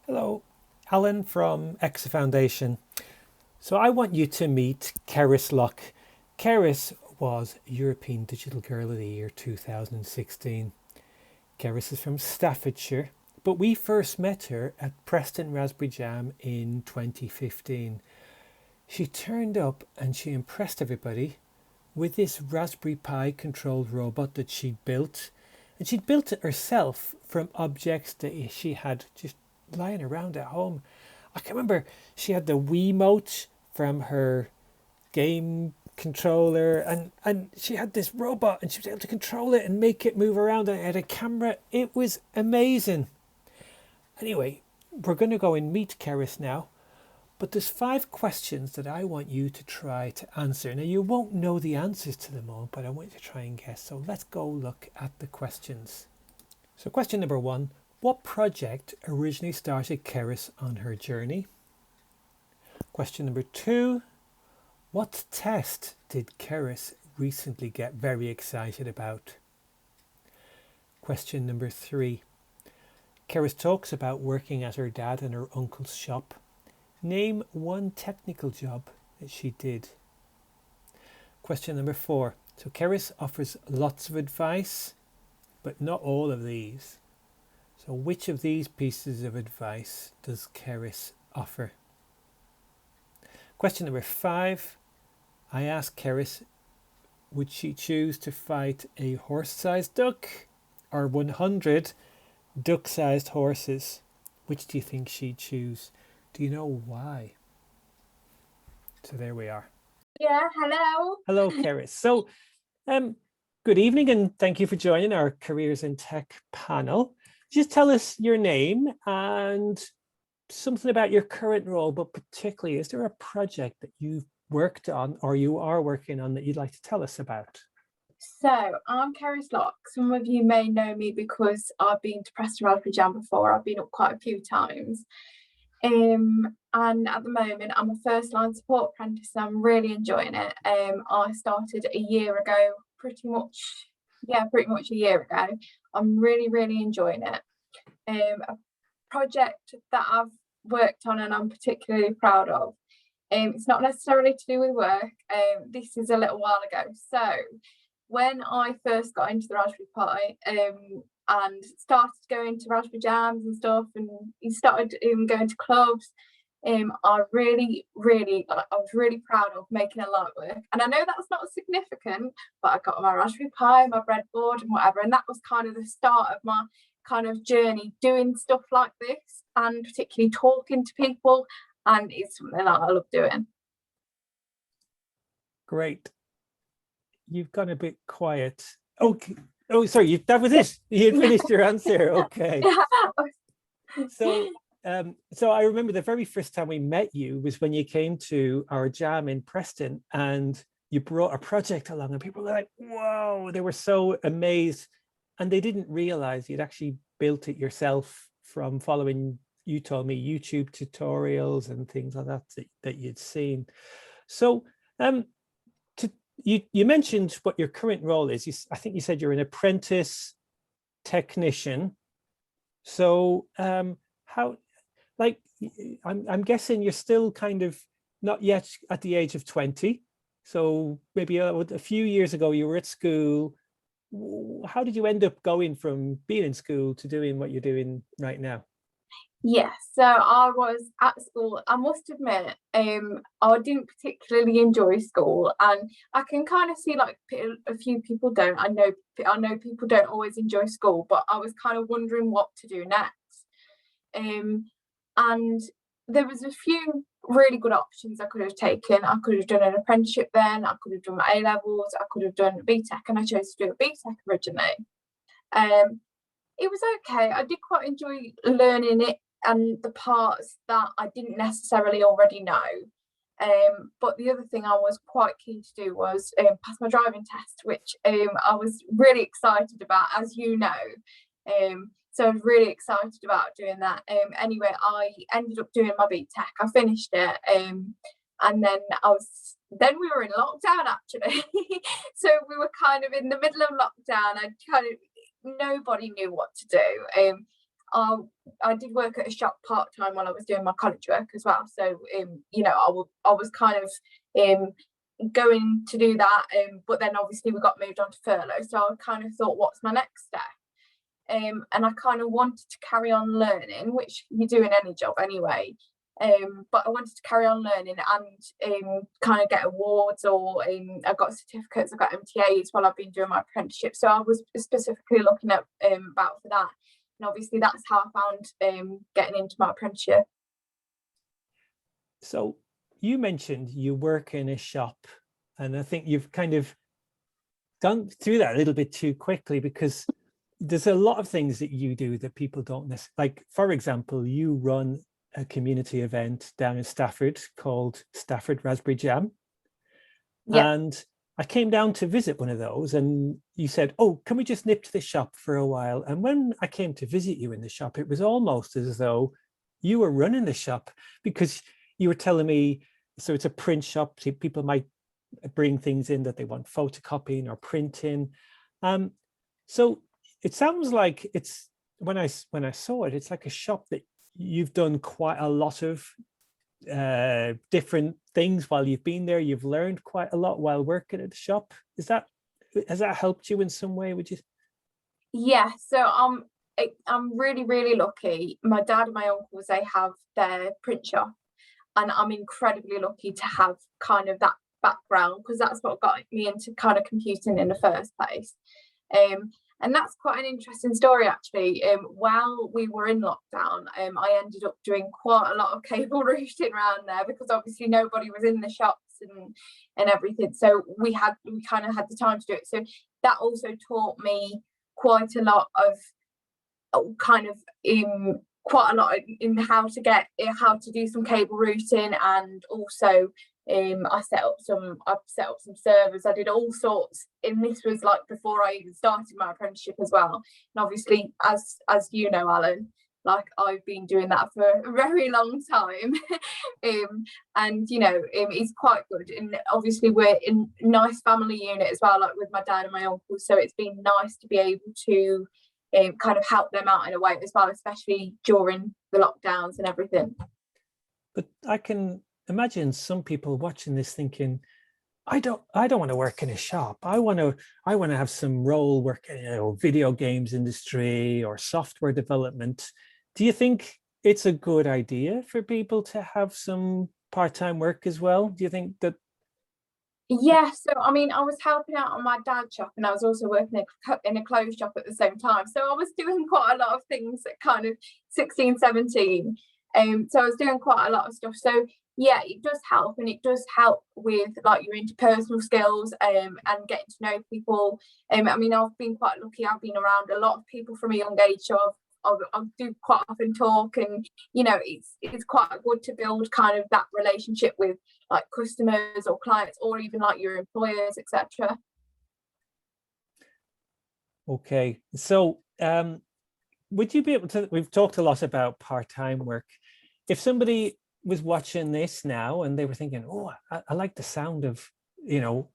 Hello, Alan from Exa Foundation. So I want you to meet Cerys Lock. Cerys was European Digital Girl of the Year 2016. Cerys is from Staffordshire, but we first met her at Preston Raspberry Jam in 2015. She turned up and she impressed everybody with this Raspberry Pi controlled robot that she'd built. And she'd built it herself from objects that she had just lying around at home. I can remember she had the Wiimote from her game controller, and she had this robot and she was able to control it and make it move around, and it had a camera. It was amazing. Anyway, we're going to go and meet Cerys now, but there's 5 questions that I want you to try to answer. Now, you won't know the answers to them all, but I want you to try and guess. So let's go look at the questions. So question number 1, what project originally started Cerys on her journey? Question number 2, what test did Cerys recently get very excited about? Question number 3, Cerys talks about working at her dad and her uncle's shop. Name one technical job that she did. Question number 4, so Cerys offers lots of advice, but not all of these. So which of these pieces of advice does Cerys offer? Question number 5, I asked Cerys, would she choose to fight a horse-sized duck or 100 duck-sized horses? Which do you think she'd choose? Do you know why? So there we are. Yeah, hello. Hello, Cerys. So good evening and thank you for joining our Careers in Tech panel. Just tell us your name and something about your current role, but particularly, is there a project that you've worked on or you are working on that you'd like to tell us about? So I'm Cerys Lock. Some of you may know me because I've been to Preston Raspberry Jam before. I've been up quite a few times. And at the moment, I'm a first line support apprentice. And I'm really enjoying it. I started a year ago, pretty much a year ago. I'm really enjoying it. A project that I've worked on and I'm particularly proud of. It's not necessarily to do with work. This is a little while ago. So when I first got into the Raspberry Pi and started going to Raspberry Jams and stuff, and started going to clubs, I was really proud of making a light work. And I know that's not significant, but I got my Raspberry Pi, my breadboard and whatever, and that was kind of the start of my kind of journey doing stuff like this, and particularly talking to people, and it's something that I love doing. Great. You've gone a bit quiet. Okay. Oh, sorry, that was it. You had finished your answer. Okay. So I remember the very first time we met you was when you came to our jam in Preston and you brought a project along and people were like, whoa, they were so amazed. And they didn't realize you'd actually built it yourself from following, you told me, YouTube tutorials and things like that you'd seen. So you mentioned what your current role is. I think you said you're an apprentice technician. So how, like, I'm guessing you're still kind of not yet at the age of 20. So maybe a few years ago you were at school. How did you end up going from being in school to doing what you're doing right now? Yes, so I was at school. I must admit, I didn't particularly enjoy school, and I can kind of see like a few people don't. I know people don't always enjoy school, but I was kind of wondering what to do next. And there was a few really good options I could have taken. I could have done an apprenticeship then. I could have done my A levels. I could have done BTEC, and I chose to do a BTEC originally. It was okay. I did quite enjoy learning it and the parts that I didn't necessarily already know. But the other thing I was quite keen to do was pass my driving test, which I was really excited about, as you know. So I was really excited about doing that. Anyway, I ended up doing my BTEC. I finished it, and then we were in lockdown actually. So we were kind of in the middle of lockdown. Nobody knew what to do. I did work at a shop part-time while I was doing my college work as well. So you know, I was kind of going to do that, but then obviously we got moved on to furlough. So I kind of thought, what's my next step? And I kind of wanted to carry on learning, which you do in any job anyway. But I wanted to carry on learning and kind of get awards, or I got certificates, I got MTAs while I've been doing my apprenticeship. So I was specifically looking at about for that, and obviously that's how I found getting into my apprenticeship. So you mentioned you work in a shop, and I think you've kind of gone through that a little bit too quickly, because there's a lot of things that you do that people don't necessarily, like, for example, you run a community event down in Stafford called Stafford Raspberry Jam. Yeah. And I came down to visit one of those, and you said, oh, can we just nip to the shop for a while? And when I came to visit you in the shop, it was almost as though you were running the shop, because you were telling me, so it's a print shop, so people might bring things in that they want photocopying or printing. So it sounds like it's, when I saw it, it's like a shop that you've done quite a lot of different things while you've been there. You've learned quite a lot while working at the shop. Has that helped you in some way, would you? Yeah, so I'm really, really lucky. My dad and my uncles, they have their print shop, and I'm incredibly lucky to have kind of that background, because that's what got me into kind of computing in the first place. And that's quite an interesting story, actually. While we were in lockdown, I ended up doing quite a lot of cable routing around there, because obviously nobody was in the shops and everything. So we kind of had the time to do it. So that also taught me quite a lot of quite a lot in how to do some cable routing, and also I've set up some servers. I did all sorts, and this was like before I even started my apprenticeship as well. And obviously, as you know, Alan, like, I've been doing that for a very long time. And you know, it's quite good. And obviously we're in a nice family unit as well, like with my dad and my uncle, so it's been nice to be able to kind of help them out in a way as well, especially during the lockdowns and everything. But I can imagine some people watching this thinking, I don't want to work in a shop. I want to have some role work in, video games industry or software development. Do you think it's a good idea for people to have some part-time work as well? Do you think that? Yeah, so I mean, I was helping out on my dad's shop, and I was also working in a clothes shop at the same time. So I was doing quite a lot of things at kind of 16, 17. So I was doing quite a lot of stuff. So yeah, it does help, and it does help with like your interpersonal skills and getting to know people. I mean, I've been quite lucky. I've been around a lot of people from a young age, so I do quite often talk, and you know, it's quite good to build kind of that relationship with like customers or clients, or even like your employers, etc. Okay, so would you be able to, we've talked a lot about part-time work. If somebody was watching this now and they were thinking, oh, I like the sound of, you know,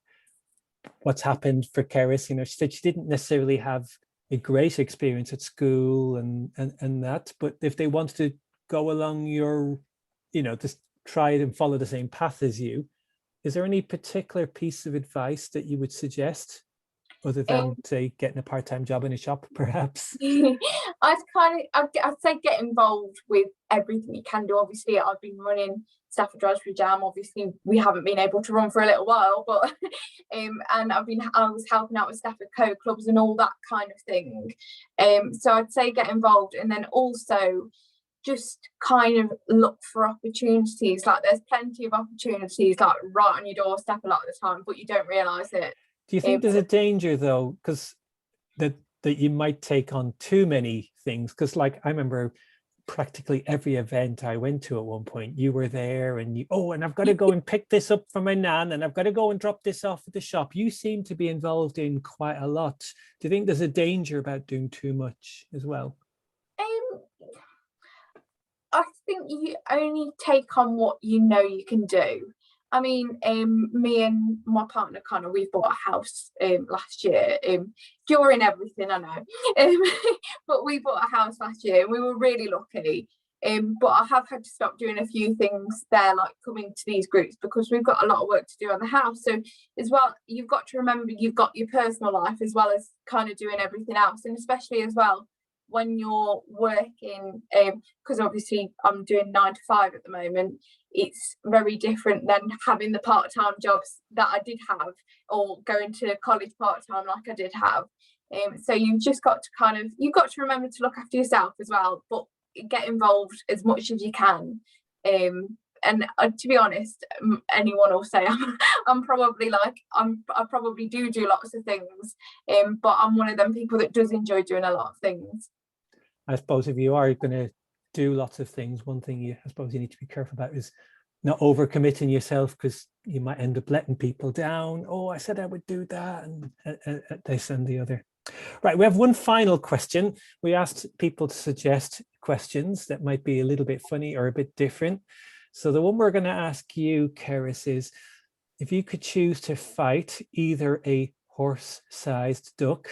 what's happened for Cerys, you know, she said she didn't necessarily have a great experience at school and that, but if they wanted to go along your, you know, just try and follow the same path as you, is there any particular piece of advice that you would suggest, other than say getting a part-time job in a shop, perhaps? I'd say get involved with everything you can do. Obviously, I've been running Stafford Raspberry Jam. Obviously, we haven't been able to run for a little while, but and I was helping out with Stafford Co clubs and all that kind of thing. So I'd say get involved, and then also just kind of look for opportunities. Like, there's plenty of opportunities like right on your doorstep a lot of the time, but you don't realise it. Do you think there's a danger though, because that you might take on too many things? Because like I remember practically every event I went to at one point, you were there, and and I've got to go and pick this up for my nan, and I've got to go and drop this off at the shop. You seem to be involved in quite a lot. Do you think there's a danger about doing too much as well? I think you only take on what you know you can do. I mean, me and my partner Connor, we've bought a house last year. During everything, I know, but we bought a house last year, and we were really lucky. But I have had to stop doing a few things there, like coming to these groups, because we've got a lot of work to do on the house. So as well, you've got to remember you've got your personal life as well as kind of doing everything else, and especially as well when you're working, because obviously I'm doing 9 to 5 at the moment. It's very different than having the part-time jobs that I did have, or going to college part-time like I did have. So you've just got to you've got to remember to look after yourself as well, but get involved as much as you can. And to be honest, anyone will say I'm probably like I probably do lots of things, but I'm one of them people that does enjoy doing a lot of things. I suppose if you are going to do lots of things, one thing I suppose you need to be careful about is not overcommitting yourself, because you might end up letting people down. Oh, I said I would do that, and this and the other. Right, we have one final question. We asked people to suggest questions that might be a little bit funny or a bit different. So the one we're going to ask you, Cerys, is if you could choose to fight either a horse-sized duck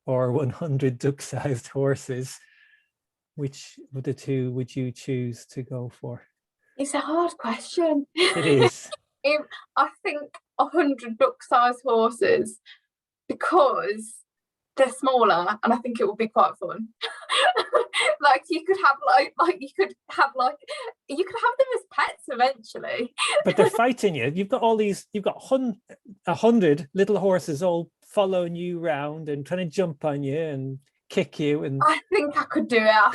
or 100 duck-sized horses, which of the two would you choose to go for? It's a hard question. It is. I think 100 duck-sized horses, because they're smaller, and I think it would be quite fun. Like you could have you could have them as pets eventually. But they're fighting you. You've got 100 little horses all following you around and trying to jump on you and kick you. And I think I could do it. I'll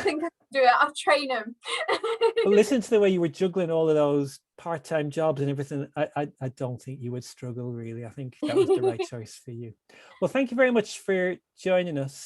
train them. Well, listen to the way you were juggling all of those part-time jobs and everything. I don't think you would struggle, really. I think that was the right choice for you. Well, thank you very much for joining us.